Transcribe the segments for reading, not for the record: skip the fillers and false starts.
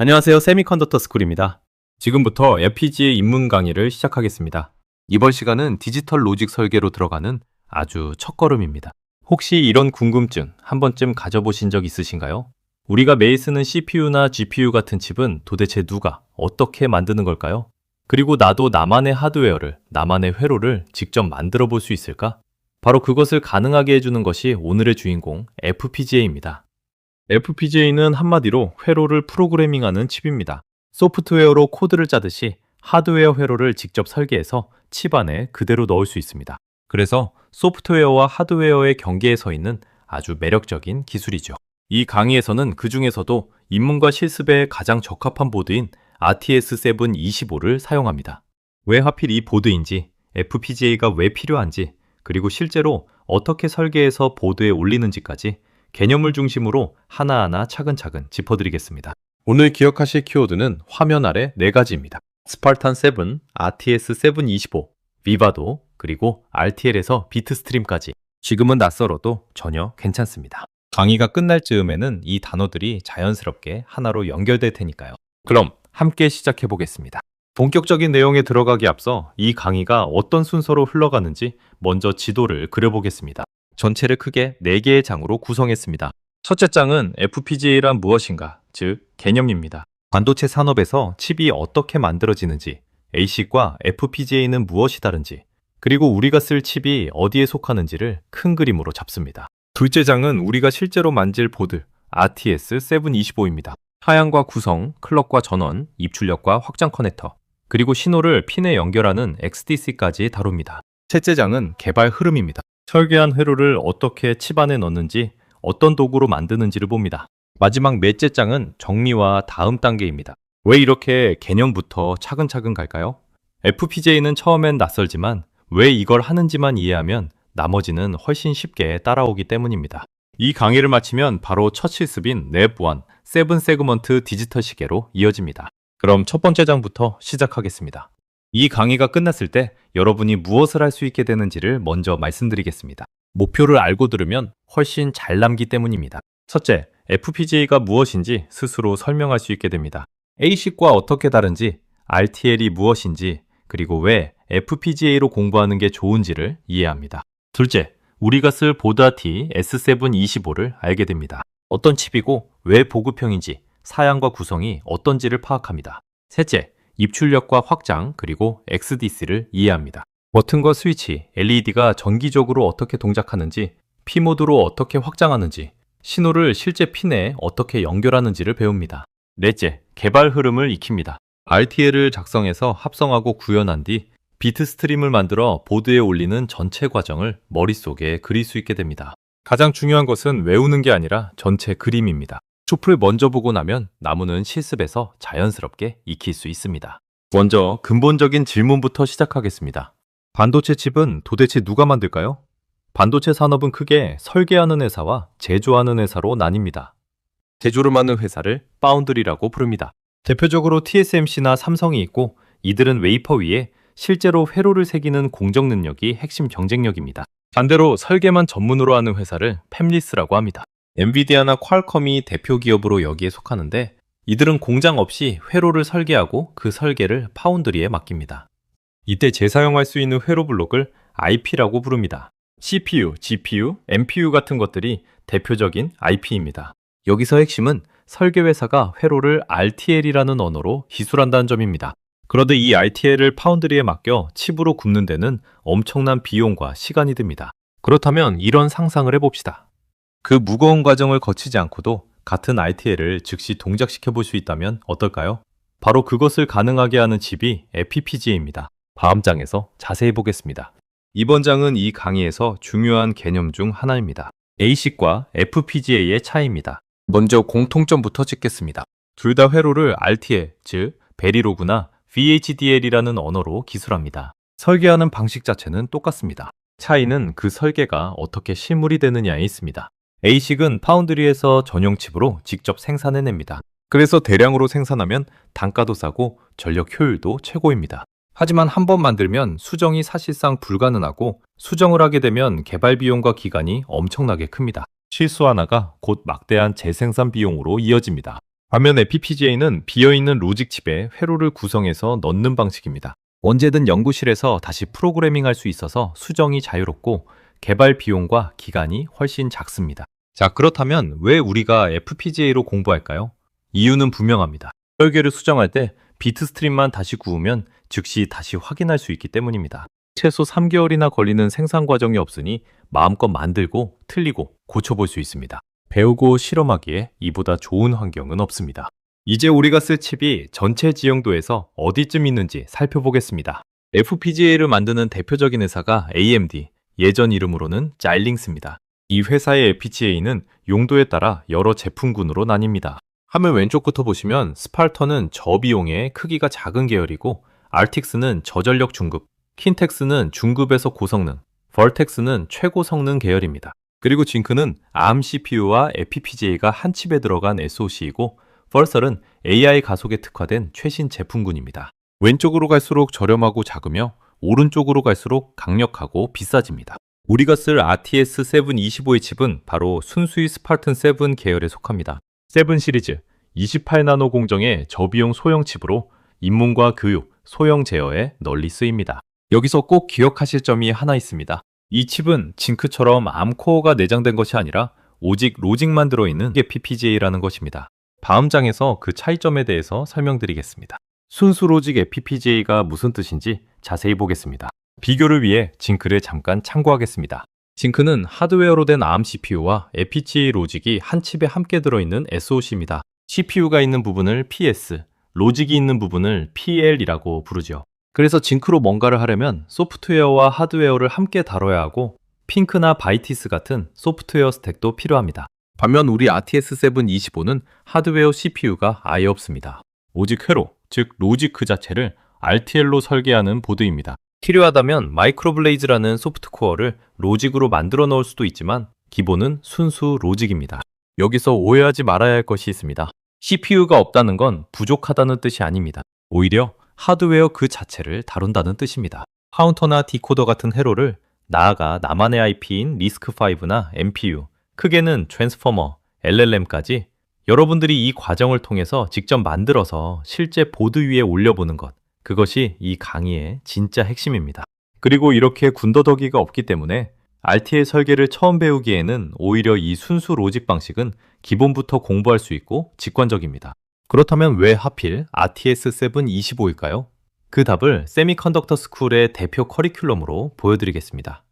안녕하세요. 세미컨덕터 스쿨입니다. 지금부터 FPGA 입문 강의를 시작하겠습니다. 이번 시간은 디지털 로직 설계로 들어가는 아주 첫걸음입니다. 혹시 이런 궁금증 한 번쯤 가져보신 적 있으신가요? 우리가 매일 쓰는 CPU나 GPU 같은 칩은 도대체 누가 어떻게 만드는 걸까요? 그리고 나도 나만의 하드웨어를, 나만의 회로를 직접 만들어 볼 수 있을까? 바로 그것을 가능하게 해주는 것이 오늘의 주인공 FPGA입니다. FPGA는 한마디로 회로를 프로그래밍하는 칩입니다. 소프트웨어로 코드를 짜듯이 하드웨어 회로를 직접 설계해서 칩 안에 그대로 넣을 수 있습니다. 그래서 소프트웨어와 하드웨어의 경계에 서 있는 아주 매력적인 기술이죠. 이 강의에서는 그 중에서도 입문과 실습에 가장 적합한 보드인 RTS725를 사용합니다. 왜 하필 이 보드인지, FPGA가 왜 필요한지, 그리고 실제로 어떻게 설계해서 보드에 올리는지까지 개념을 중심으로 하나하나 차근차근 짚어드리겠습니다. 오늘 기억하실 키워드는 화면 아래 4가지입니다. 스파르탄 7, RTS725, 비바도, 그리고 RTL에서 비트스트림까지. 지금은 낯설어도 전혀 괜찮습니다. 강의가 끝날 즈음에는 이 단어들이 자연스럽게 하나로 연결될 테니까요. 그럼 함께 시작해 보겠습니다. 본격적인 내용에 들어가기 앞서 이 강의가 어떤 순서로 흘러가는지 먼저 지도를 그려보겠습니다. 전체를 크게 4개의 장으로 구성했습니다. 첫째 장은 FPGA란 무엇인가, 즉 개념입니다. 반도체 산업에서 칩이 어떻게 만들어지는지, ASIC과 FPGA는 무엇이 다른지, 그리고 우리가 쓸 칩이 어디에 속하는지를 큰 그림으로 잡습니다. 둘째 장은 우리가 실제로 만질 보드, RTS725입니다. 하향과 구성, 클럭과 전원, 입출력과 확장 커넥터, 그리고 신호를 핀에 연결하는 XDC까지 다룹니다. 셋째 장은 개발 흐름입니다. 설계한 회로를 어떻게 칩 안에 넣는지, 어떤 도구로 만드는지를 봅니다. 마지막 넷째 장은 정리와 다음 단계입니다. 왜 이렇게 개념부터 차근차근 갈까요? FPGA는 처음엔 낯설지만 왜 이걸 하는지만 이해하면 나머지는 훨씬 쉽게 따라오기 때문입니다. 이 강의를 마치면 바로 첫 실습인 랩1, 7 세그먼트 디지털 시계로 이어집니다. 그럼 첫 번째 장부터 시작하겠습니다. 이 강의가 끝났을 때 여러분이 무엇을 할 수 있게 되는지를 먼저 말씀드리겠습니다. 목표를 알고 들으면 훨씬 잘 남기 때문입니다. 첫째, FPGA가 무엇인지 스스로 설명할 수 있게 됩니다. ASIC과 어떻게 다른지, RTL이 무엇인지, 그리고 왜 FPGA로 공부하는 게 좋은지를 이해합니다. 둘째, 우리가 쓸 보드 AT S725를 알게 됩니다. 어떤 칩이고 왜 보급형인지, 사양과 구성이 어떤지를 파악합니다. 셋째, 입출력과 확장, 그리고 XDC를 이해합니다. 버튼과 스위치, LED가 전기적으로 어떻게 동작하는지, P모드로 어떻게 확장하는지, 신호를 실제 핀에 어떻게 연결하는지를 배웁니다. 넷째, 개발 흐름을 익힙니다. RTL을 작성해서 합성하고 구현한 뒤 비트 스트림을 만들어 보드에 올리는 전체 과정을 머릿속에 그릴 수 있게 됩니다. 가장 중요한 것은 외우는 게 아니라 전체 그림입니다. 숲을 먼저 보고 나면 나무는 실습에서 자연스럽게 익힐 수 있습니다. 먼저 근본적인 질문부터 시작하겠습니다. 반도체 칩은 도대체 누가 만들까요? 반도체 산업은 크게 설계하는 회사와 제조하는 회사로 나뉩니다. 제조를 맡는 회사를 파운드리라고 부릅니다. 대표적으로 TSMC나 삼성이 있고 이들은 웨이퍼 위에 실제로 회로를 새기는 공정 능력이 핵심 경쟁력입니다. 반대로 설계만 전문으로 하는 회사를 팹리스라고 합니다. 엔비디아나 퀄컴이 대표 기업으로 여기에 속하는데 이들은 공장 없이 회로를 설계하고 그 설계를 파운드리에 맡깁니다. 이때 재사용할 수 있는 회로 블록을 IP라고 부릅니다. CPU, GPU, NPU 같은 것들이 대표적인 IP입니다. 여기서 핵심은 설계 회사가 회로를 RTL이라는 언어로 기술한다는 점입니다. 그런데 이 RTL을 파운드리에 맡겨 칩으로 굽는 데는 엄청난 비용과 시간이 듭니다. 그렇다면 이런 상상을 해봅시다. 그 무거운 과정을 거치지 않고도 같은 RTL을 즉시 동작시켜 볼 수 있다면 어떨까요? 바로 그것을 가능하게 하는 칩이 FPGA입니다. 다음 장에서 자세히 보겠습니다. 이번 장은 이 강의에서 중요한 개념 중 하나입니다. ASIC과 FPGA의 차이입니다. 먼저 공통점부터 짚겠습니다. 둘 다 회로를 RTL, 즉 베리로그나 VHDL이라는 언어로 기술합니다. 설계하는 방식 자체는 똑같습니다. 차이는 그 설계가 어떻게 실물이 되느냐에 있습니다. ASIC은 파운드리에서 전용 칩으로 직접 생산해냅니다. 그래서 대량으로 생산하면 단가도 싸고 전력 효율도 최고입니다. 하지만 한 번 만들면 수정이 사실상 불가능하고 수정을 하게 되면 개발 비용과 기간이 엄청나게 큽니다. 실수 하나가 곧 막대한 재생산 비용으로 이어집니다. 반면 FPGA는 비어있는 로직 칩에 회로를 구성해서 넣는 방식입니다. 언제든 연구실에서 다시 프로그래밍할 수 있어서 수정이 자유롭고 개발 비용과 기간이 훨씬 작습니다. 자, 그렇다면 왜 우리가 FPGA로 공부할까요? 이유는 분명합니다. 설계를 수정할 때 비트 스트림만 다시 구우면 즉시 다시 확인할 수 있기 때문입니다. 최소 3개월이나 걸리는 생산 과정이 없으니 마음껏 만들고 틀리고 고쳐볼 수 있습니다. 배우고 실험하기에 이보다 좋은 환경은 없습니다. 이제 우리가 쓸 칩이 전체 지형도에서 어디쯤 있는지 살펴보겠습니다. FPGA를 만드는 대표적인 회사가 AMD, 예전 이름으로는 자일링스입니다. 이 회사의 FPGA는 용도에 따라 여러 제품군으로 나뉩니다. 화면 왼쪽부터 보시면 스팔터는 저비용의 크기가 작은 계열이고 RTX는 저전력 중급, 킨텍스는 중급에서 고성능, 벌텍스는 최고 성능 계열입니다. 그리고 징크는 ARM CPU와 FPGA가 한 칩에 들어간 SoC이고 펄설은 AI 가속에 특화된 최신 제품군입니다. 왼쪽으로 갈수록 저렴하고 작으며 오른쪽으로 갈수록 강력하고 비싸집니다. 우리가 쓸 RTS 725의 칩은 바로 순수히 스파르튼 7 계열에 속합니다. 7 시리즈 28나노 공정의 저비용 소형 칩으로 입문과 교육, 소형 제어에 널리 쓰입니다. 여기서 꼭 기억하실 점이 하나 있습니다. 이 칩은 징크처럼 암코어가 내장된 것이 아니라 오직 로직만 들어있는 FPGA라는 것입니다. 다음 장에서 그 차이점에 대해서 설명드리겠습니다. 순수 로직 FPGA가 무슨 뜻인지 자세히 보겠습니다. 비교를 위해 징크를 잠깐 참고하겠습니다. 징크는 하드웨어로 된 ARM CPU와 FPGA 로직이 한 칩에 함께 들어있는 SoC입니다. CPU가 있는 부분을 PS, 로직이 있는 부분을 PL이라고 부르죠. 그래서 징크로 뭔가를 하려면 소프트웨어와 하드웨어를 함께 다뤄야 하고 핑크나 바이티스 같은 소프트웨어 스택도 필요합니다. 반면 우리 RTS 725는 하드웨어 CPU가 아예 없습니다. 오직 회로, 즉 로직 그 자체를 RTL로 설계하는 보드입니다. 필요하다면 마이크로블레이즈라는 소프트코어를 로직으로 만들어 넣을 수도 있지만 기본은 순수 로직입니다. 여기서 오해하지 말아야 할 것이 있습니다. CPU가 없다는 건 부족하다는 뜻이 아닙니다. 오히려 하드웨어 그 자체를 다룬다는 뜻입니다. 카운터나 디코더 같은 회로를 나아가 나만의 IP인 리스크5나 MPU, 크게는 트랜스포머, LLM까지 여러분들이 이 과정을 통해서 직접 만들어서 실제 보드 위에 올려보는 것, 그것이 이 강의의 진짜 핵심입니다. 그리고 이렇게 군더더기가 없기 때문에 RTL 설계를 처음 배우기에는 오히려 이 순수 로직 방식은 기본부터 공부할 수 있고 직관적입니다. 그렇다면 왜 하필 RTS 725일까요? 그 답을 세미컨덕터 스쿨의 대표 커리큘럼으로 보여드리겠습니다.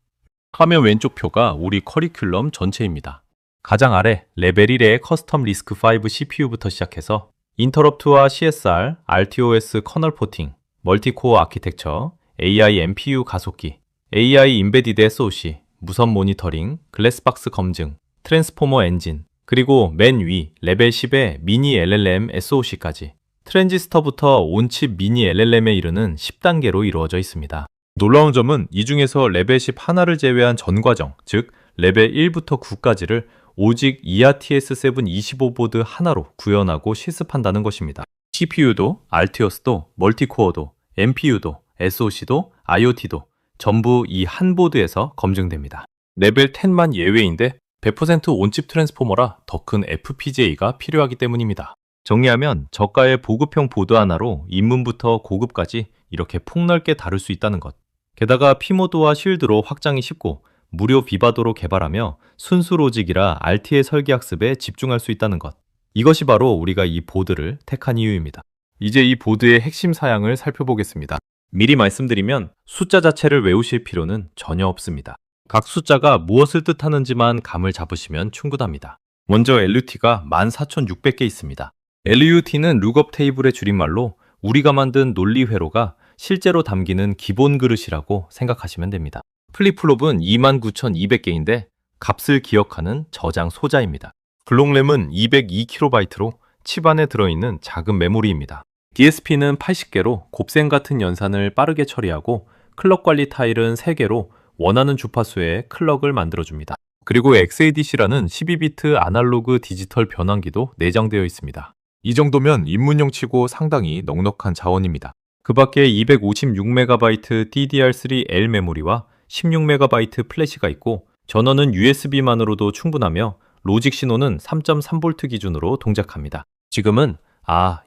화면 왼쪽 표가 우리 커리큘럼 전체입니다. 가장 아래 레벨 1의 커스텀 리스크5 CPU부터 시작해서 인터럽트와 CSR, RTOS 커널 포팅, 멀티코어 아키텍처, AI MPU 가속기, AI 임베디드 SoC, 무선 모니터링, 글래스박스 검증, 트랜스포머 엔진, 그리고 맨 위 레벨 10의 미니 LLM SoC까지 트랜지스터부터 온칩 미니 LLM에 이르는 10단계로 이루어져 있습니다. 놀라운 점은 이 중에서 레벨 10 하나를 제외한 전 과정, 즉 레벨 1부터 9까지를 오직 ERTS 725 보드 하나로 구현하고 실습한다는 것입니다. CPU도, RTOS도, 멀티코어도, MPU도, SoC도, IoT도 전부 이 한 보드에서 검증됩니다. 레벨 10만 예외인데 100% 온칩 트랜스포머라 더 큰 FPGA가 필요하기 때문입니다. 정리하면 저가의 보급형 보드 하나로 입문부터 고급까지 이렇게 폭넓게 다룰 수 있다는 것. 게다가 P모드와 쉴드로 확장이 쉽고 무료 비바도로 개발하며 순수 로직이라 RTL 설계 학습에 집중할 수 있다는 것. 이것이 바로 우리가 이 보드를 택한 이유입니다. 이제 이 보드의 핵심 사양을 살펴보겠습니다. 미리 말씀드리면 숫자 자체를 외우실 필요는 전혀 없습니다. 각 숫자가 무엇을 뜻하는지만 감을 잡으시면 충분합니다. 먼저 LUT가 14,600개 있습니다. LUT는 룩업 테이블의 줄임말로 우리가 만든 논리 회로가 실제로 담기는 기본 그릇이라고 생각하시면 됩니다. 플립플롭은 29,200개인데 값을 기억하는 저장 소자입니다. 블록램은 202KB로 칩 안에 들어있는 작은 메모리입니다. DSP는 80개로 곱셈 같은 연산을 빠르게 처리하고 클럭 관리 타일은 3개로 원하는 주파수의 클럭을 만들어줍니다. 그리고 XADC라는 12비트 아날로그 디지털 변환기도 내장되어 있습니다. 이 정도면 입문용 치고 상당히 넉넉한 자원입니다. 그 밖에 256MB DDR3L 메모리와 16MB 플래시가 있고 전원은 USB만으로도 충분하며 로직 신호는 3.3V 기준으로 동작합니다. 지금은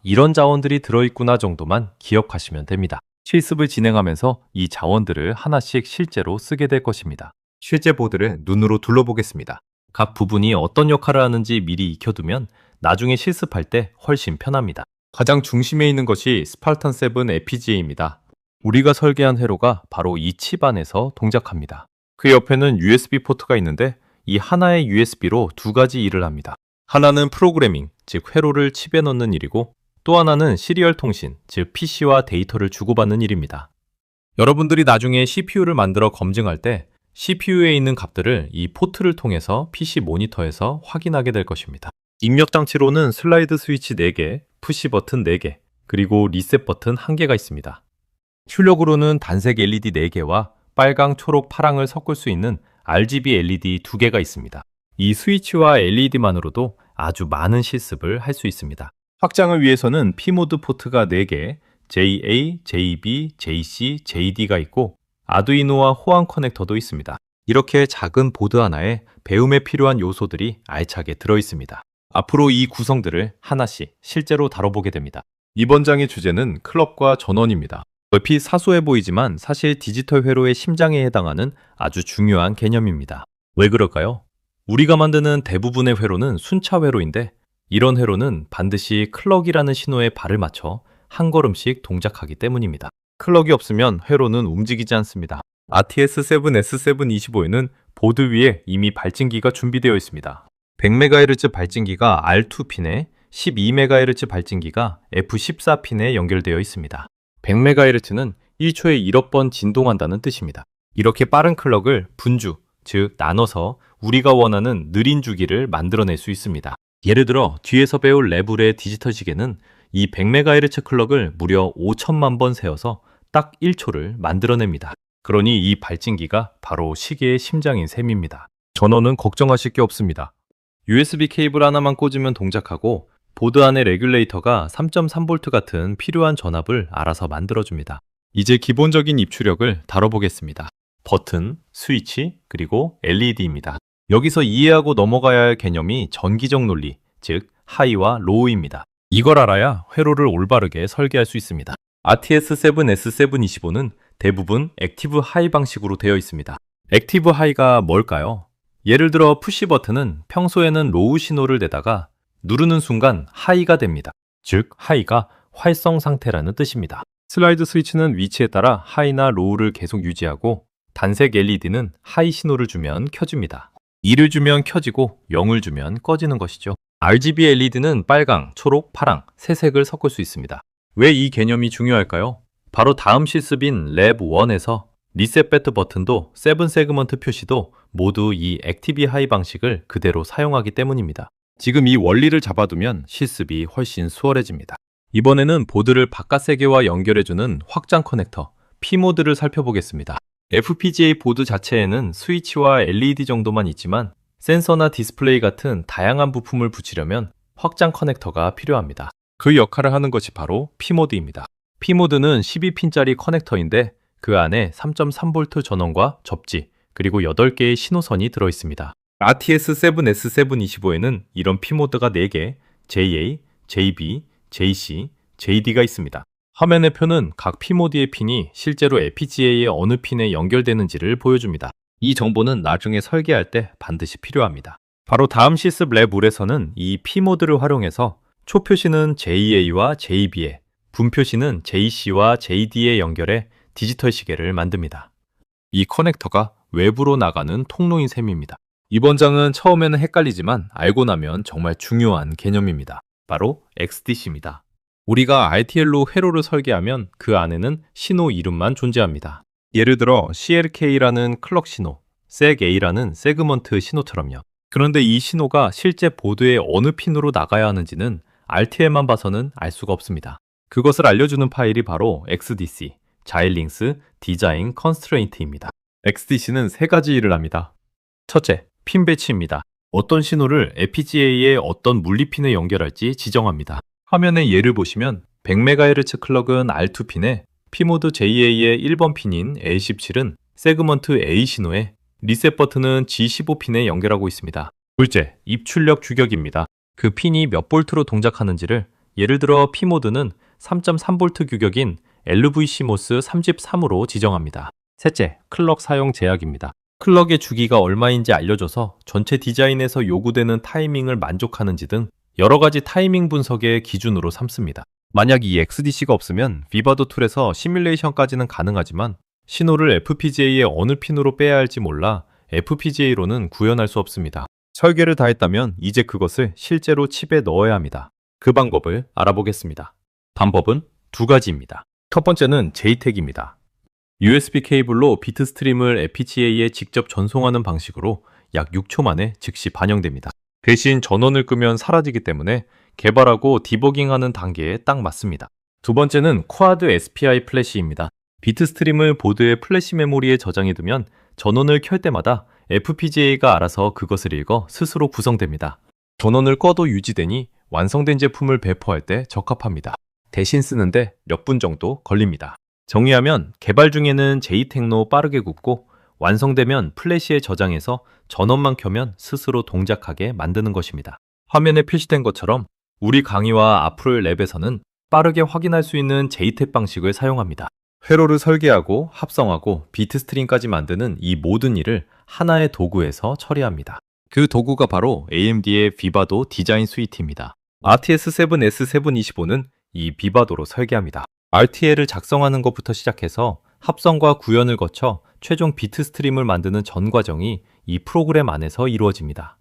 이런 자원들이 들어있구나 정도만 기억하시면 됩니다. 실습을 진행하면서 이 자원들을 하나씩 실제로 쓰게 될 것입니다. 실제 보드를 눈으로 둘러보겠습니다. 각 부분이 어떤 역할을 하는지 미리 익혀두면 나중에 실습할 때 훨씬 편합니다. 가장 중심에 있는 것이 스파르탄 7 FPGA입니다. 우리가 설계한 회로가 바로 이 칩 안에서 동작합니다. 그 옆에는 USB 포트가 있는데 이 하나의 USB로 두 가지 일을 합니다. 하나는 프로그래밍, 즉 회로를 칩에 넣는 일이고 또 하나는 시리얼 통신, 즉 PC와 데이터를 주고받는 일입니다. 여러분들이 나중에 CPU를 만들어 검증할 때 CPU에 있는 값들을 이 포트를 통해서 PC 모니터에서 확인하게 될 것입니다. 입력 장치로는 슬라이드 스위치 4개, 푸시 버튼 4개, 그리고 리셋 버튼 1개가 있습니다. 출력으로는 단색 LED 4개와 빨강, 초록, 파랑을 섞을 수 있는 RGB LED 2개가 있습니다. 이 스위치와 LED만으로도 아주 많은 실습을 할 수 있습니다. 확장을 위해서는 P모드 포트가 4개, JA, JB, JC, JD가 있고 아두이노와 호환 커넥터도 있습니다. 이렇게 작은 보드 하나에 배움에 필요한 요소들이 알차게 들어있습니다. 앞으로 이 구성들을 하나씩 실제로 다뤄보게 됩니다. 이번 장의 주제는 클럭과 전원입니다. 얼핏 사소해 보이지만 사실 디지털 회로의 심장에 해당하는 아주 중요한 개념입니다. 왜 그럴까요? 우리가 만드는 대부분의 회로는 순차 회로인데 이런 회로는 반드시 클럭이라는 신호에 발을 맞춰 한 걸음씩 동작하기 때문입니다. 클럭이 없으면 회로는 움직이지 않습니다. RTS7S725에는 보드 위에 이미 발진기가 준비되어 있습니다. 100MHz 발진기가 R2핀에 12MHz 발진기가 F14핀에 연결되어 있습니다. 100MHz는 1초에 1억 번 진동한다는 뜻입니다. 이렇게 빠른 클럭을 분주, 즉 나눠서 우리가 원하는 느린 주기를 만들어낼 수 있습니다. 예를 들어 뒤에서 배울 레블의 디지털 시계는 이 100MHz 클럭을 무려 5천만 번 세어서 딱 1초를 만들어냅니다. 그러니 이 발진기가 바로 시계의 심장인 셈입니다. 전원은 걱정하실 게 없습니다. USB 케이블 하나만 꽂으면 동작하고 보드 안의 레귤레이터가 3.3V 같은 필요한 전압을 알아서 만들어줍니다. 이제 기본적인 입출력을 다뤄보겠습니다. 버튼, 스위치, 그리고 LED입니다. 여기서 이해하고 넘어가야 할 개념이 전기적 논리, 즉 하이와 로우입니다. 이걸 알아야 회로를 올바르게 설계할 수 있습니다. RTS7S725는 대부분 액티브 하이 방식으로 되어 있습니다. 액티브 하이가 뭘까요? 예를 들어 푸시 버튼은 평소에는 로우 신호를 내다가 누르는 순간 하이가 됩니다. 즉 하이가 활성 상태라는 뜻입니다. 슬라이드 스위치는 위치에 따라 하이나 로우를 계속 유지하고 단색 LED는 하이 신호를 주면 켜집니다. 2를 주면 켜지고 0을 주면 꺼지는 것이죠. RGB LED는 빨강, 초록, 파랑 세 색을 섞을 수 있습니다. 왜 이 개념이 중요할까요? 바로 다음 실습인 랩 1에서 리셋 배트 버튼도 7 세그먼트 표시도 모두 이 액티브 하이 방식을 그대로 사용하기 때문입니다. 지금 이 원리를 잡아두면 실습이 훨씬 수월해집니다. 이번에는 보드를 바깥 세계와 연결해주는 확장 커넥터, P모드를 살펴보겠습니다. FPGA 보드 자체에는 스위치와 LED 정도만 있지만 센서나 디스플레이 같은 다양한 부품을 붙이려면 확장 커넥터가 필요합니다. 그 역할을 하는 것이 바로 P모드입니다. P모드는 12핀짜리 커넥터인데 그 안에 3.3V 전원과 접지, 그리고 8개의 신호선이 들어있습니다. RTS7S725에는 이런 P모드가 4개, JA, JB, JC, JD가 있습니다. 화면의 표는 각 P모드의 핀이 실제로 FPGA의 어느 핀에 연결되는지를 보여줍니다. 이 정보는 나중에 설계할 때 반드시 필요합니다. 바로 다음 실습 랩1에서는 이 P모드를 활용해서 초표시는 JA와 JB에, 분표시는 JC와 JD에 연결해 디지털 시계를 만듭니다. 이 커넥터가 외부로 나가는 통로인 셈입니다. 이번 장은 처음에는 헷갈리지만 알고 나면 정말 중요한 개념입니다. 바로 XDC입니다. 우리가 RTL로 회로를 설계하면 그 안에는 신호 이름만 존재합니다. 예를 들어 CLK라는 클럭 신호, SEG-A라는 세그먼트 신호처럼요. 그런데 이 신호가 실제 보드의 어느 핀으로 나가야 하는지는 RTL만 봐서는 알 수가 없습니다. 그것을 알려주는 파일이 바로 XDC, 자일링스 디자인 컨스트레인트입니다. XDC는 세 가지 일을 합니다. 첫째, 핀 배치입니다. 어떤 신호를 FPGA의 어떤 물리핀에 연결할지 지정합니다. 화면의 예를 보시면 100MHz 클럭은 R2핀에 P모드 JA의 1번 핀인 A17은 세그먼트 A 신호에 리셋 버튼은 G15핀에 연결하고 있습니다. 둘째, 입출력 규격입니다. 그 핀이 몇 볼트로 동작하는지를 예를 들어 P모드는 3.3V 규격인 LVCMOS 33으로 지정합니다. 셋째, 클럭 사용 제약입니다. 클럭의 주기가 얼마인지 알려줘서 전체 디자인에서 요구되는 타이밍을 만족하는지 등 여러 가지 타이밍 분석의 기준으로 삼습니다. 만약 이 XDC가 없으면 비바도 툴에서 시뮬레이션까지는 가능하지만 신호를 FPGA의 어느 핀으로 빼야 할지 몰라 FPGA로는 구현할 수 없습니다. 설계를 다 했다면 이제 그것을 실제로 칩에 넣어야 합니다. 그 방법을 알아보겠습니다. 방법은 두 가지입니다. 첫 번째는 JTAG입니다. USB 케이블로 비트 스트림을 FPGA에 직접 전송하는 방식으로 약 6초 만에 즉시 반영됩니다. 대신 전원을 끄면 사라지기 때문에 개발하고 디버깅하는 단계에 딱 맞습니다. 두 번째는 쿼드 SPI 플래시입니다. 비트 스트림을 보드의 플래시 메모리에 저장해두면 전원을 켤 때마다 FPGA가 알아서 그것을 읽어 스스로 구성됩니다. 전원을 꺼도 유지되니 완성된 제품을 배포할 때 적합합니다. 대신 쓰는데 몇 분 정도 걸립니다. 정리하면 개발 중에는 JTAG로 빠르게 굽고 완성되면 플래시에 저장해서 전원만 켜면 스스로 동작하게 만드는 것입니다. 화면에 표시된 것처럼 우리 강의와 아프릴 랩에서는 빠르게 확인할 수 있는 JTAG 방식을 사용합니다. 회로를 설계하고 합성하고 비트 스트림까지 만드는 이 모든 일을 하나의 도구에서 처리합니다. 그 도구가 바로 AMD의 비바도 디자인 스위트입니다. RTS7S725는 이 비바도로 설계합니다. RTL을 작성하는 것부터 시작해서 합성과 구현을 거쳐 최종 비트 스트림을 만드는 전 과정이 이 프로그램 안에서 이루어집니다.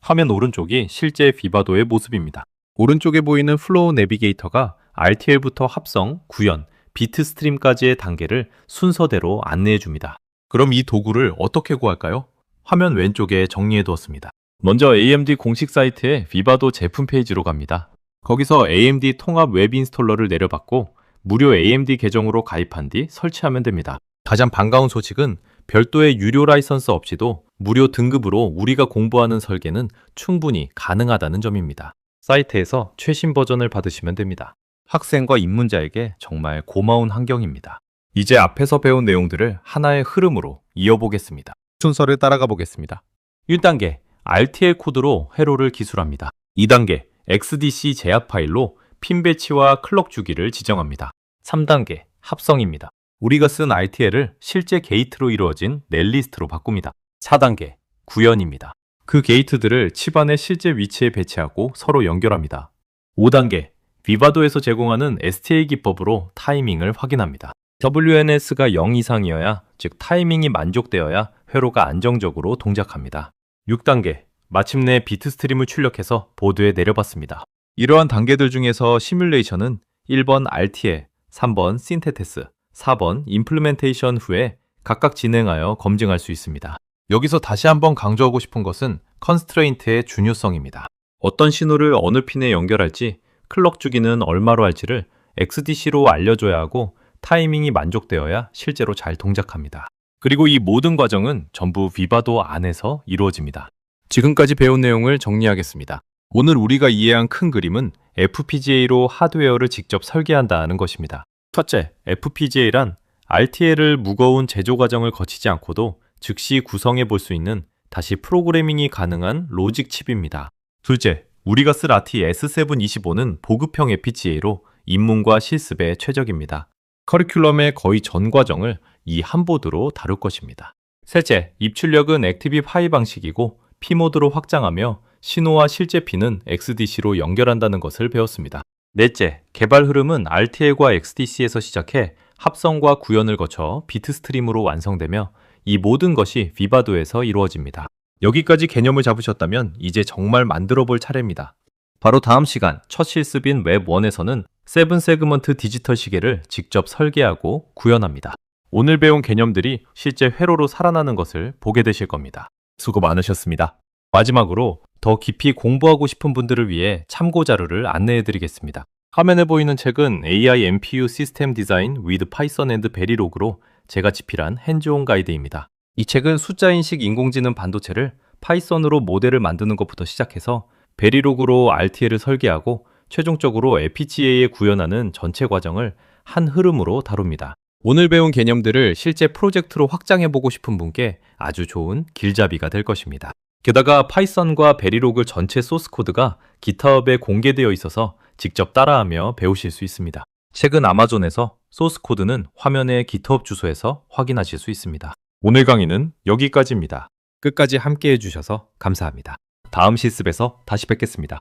화면 오른쪽이 실제 비바도의 모습입니다. 오른쪽에 보이는 플로우 내비게이터가 RTL부터 합성, 구현, 비트 스트림까지의 단계를 순서대로 안내해 줍니다. 그럼 이 도구를 어떻게 구할까요? 화면 왼쪽에 정리해 두었습니다. 먼저 AMD 공식 사이트의 비바도 제품 페이지로 갑니다. 거기서 AMD 통합 웹 인스톨러를 내려받고 무료 AMD 계정으로 가입한 뒤 설치하면 됩니다. 가장 반가운 소식은 별도의 유료 라이선스 없이도 무료 등급으로 우리가 공부하는 설계는 충분히 가능하다는 점입니다. 사이트에서 최신 버전을 받으시면 됩니다. 학생과 입문자에게 정말 고마운 환경입니다. 이제 앞에서 배운 내용들을 하나의 흐름으로 이어보겠습니다. 순서를 따라가 보겠습니다. 1단계, RTL 코드로 회로를 기술합니다. 2단계, XDC 제압 파일로 핀 배치와 클럭 주기를 지정합니다. 3단계, 합성입니다. 우리가 쓴 RTL을 실제 게이트로 이루어진 넷리스트로 바꿉니다. 4단계, 구현입니다. 그 게이트들을 칩 안의 실제 위치에 배치하고 서로 연결합니다. 5단계, 비바도에서 제공하는 STA 기법으로 타이밍을 확인합니다. WNS가 0 이상이어야, 즉 타이밍이 만족되어야 회로가 안정적으로 동작합니다. 6단계, 마침내 비트 스트림을 출력해서 보드에 내려받습니다. 이러한 단계들 중에서 시뮬레이션은 1번 RTL, 3번 신테테스, 4번 임플리멘테이션 후에 각각 진행하여 검증할 수 있습니다. 여기서 다시 한번 강조하고 싶은 것은 컨스트레인트의 중요성입니다. 어떤 신호를 어느 핀에 연결할지, 클럭 주기는 얼마로 할지를 XDC로 알려줘야 하고 타이밍이 만족되어야 실제로 잘 동작합니다. 그리고 이 모든 과정은 전부 비바도 안에서 이루어집니다. 지금까지 배운 내용을 정리하겠습니다. 오늘 우리가 이해한 큰 그림은 FPGA로 하드웨어를 직접 설계한다는 것입니다. 첫째, FPGA란 RTL을 무거운 제조 과정을 거치지 않고도 즉시 구성해 볼 수 있는 다시 프로그래밍이 가능한 로직 칩입니다. 둘째, 우리가 쓸 RT-S725는 보급형 FPGA로 입문과 실습에 최적입니다. 커리큘럼의 거의 전 과정을 이 한 보드로 다룰 것입니다. 셋째, 입출력은 액티브5 방식이고 P모드로 확장하며 신호와 실제 핀은 XDC로 연결한다는 것을 배웠습니다. 넷째, 개발 흐름은 RTL과 XDC에서 시작해 합성과 구현을 거쳐 비트 스트림으로 완성되며 이 모든 것이 비바도에서 이루어집니다. 여기까지 개념을 잡으셨다면 이제 정말 만들어 볼 차례입니다. 바로 다음 시간 첫 실습인 웹1에서는 7세그먼트 디지털 시계를 직접 설계하고 구현합니다. 오늘 배운 개념들이 실제 회로로 살아나는 것을 보게 되실 겁니다. 수고 많으셨습니다. 마지막으로 더 깊이 공부하고 싶은 분들을 위해 참고 자료를 안내해 드리겠습니다. 화면에 보이는 책은 AI NPU System Design with Python and Verilog로 제가 집필한 핸즈온 가이드입니다. 이 책은 숫자 인식 인공지능 반도체를 파이썬으로 모델을 만드는 것부터 시작해서 베리로그로 RTL을 설계하고 최종적으로 FPGA에 구현하는 전체 과정을 한 흐름으로 다룹니다. 오늘 배운 개념들을 실제 프로젝트로 확장해보고 싶은 분께 아주 좋은 길잡이가 될 것입니다. 게다가 파이썬과 베리로그 전체 소스 코드가 GitHub에 공개되어 있어서 직접 따라하며 배우실 수 있습니다. 최근 아마존에서 소스 코드는 화면의 GitHub 주소에서 확인하실 수 있습니다. 오늘 강의는 여기까지입니다. 끝까지 함께 해주셔서 감사합니다. 다음 실습에서 다시 뵙겠습니다.